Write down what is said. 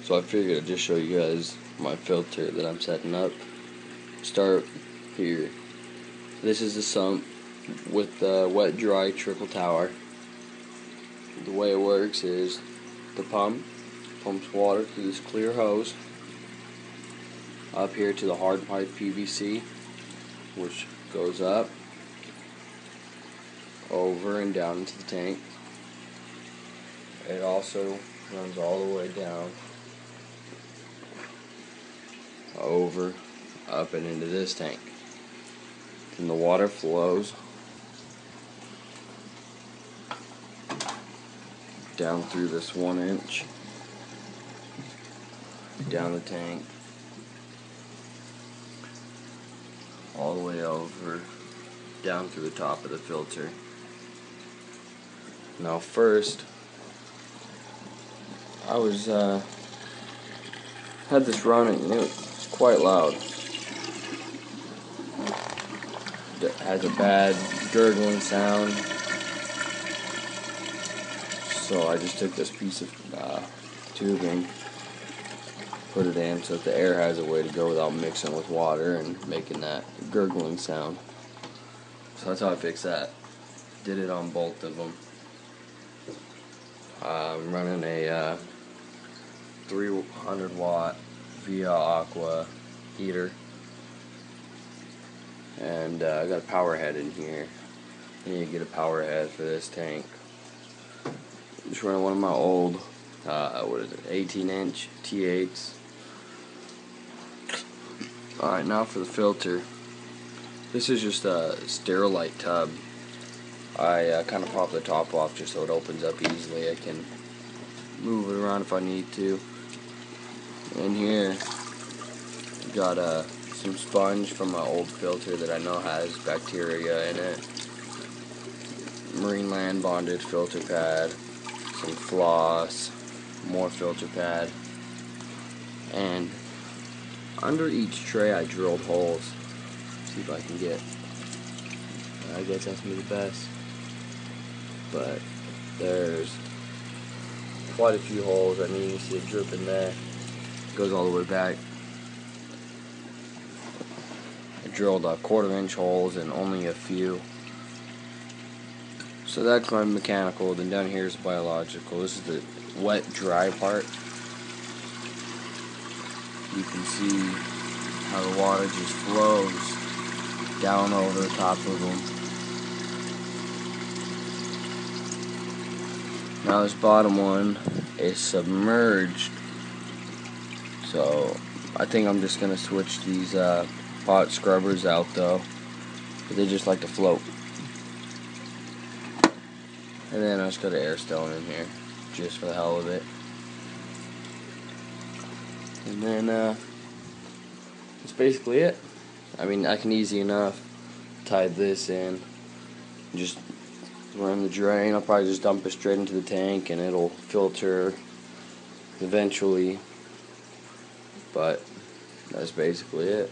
So I figured I'd just show you guys my filter that I'm setting up. Start here. This is the sump with the wet dry trickle tower. The way it works is the pump pumps water through this clear hose up here to the hard pipe PVC, which goes up, over and down into the tank. It also runs all the way down, over, up and into this tank. And the water flows down through this 1 inch, down the tank, all the way over, down through the top of the filter. Now first, I had this running and it was quite loud. It has a bad gurgling sound. So I just took this piece of tubing, put it in so that the air has a way to go without mixing with water and making that gurgling sound. So that's how I fixed that. Did it on both of them. I'm running a 300 watt Via Aqua heater, and I got a power head in here. I need to get a power head for this tank. Just running one of my old 18-inch T8s. Alright, now for the filter. This is just a Sterilite tub. I kind of pop the top off just so it opens up easily. I can move it around if I need to. In here, got some sponge from my old filter that I know has bacteria in it. Marine land bonded filter pad, some floss, more filter pad, and under each tray I drilled holes. See if I can get. I guess that's me the best. But there's quite a few holes. I mean, you see it dripping there. It goes all the way back. I drilled 1/4 inch holes and only a few. So that's my mechanical. Then down here is biological. This is the wet dry part. You can see how the water just flows down over the top of them. Now this bottom one is submerged, so I think I'm just gonna switch these pot scrubbers out though, but they just like to float. And then I just got an air stone in here, just for the hell of it. And then that's basically it. I mean, I can easy enough tie this in, just run the drain. I'll probably just dump it straight into the tank and it'll filter eventually, but that's basically it.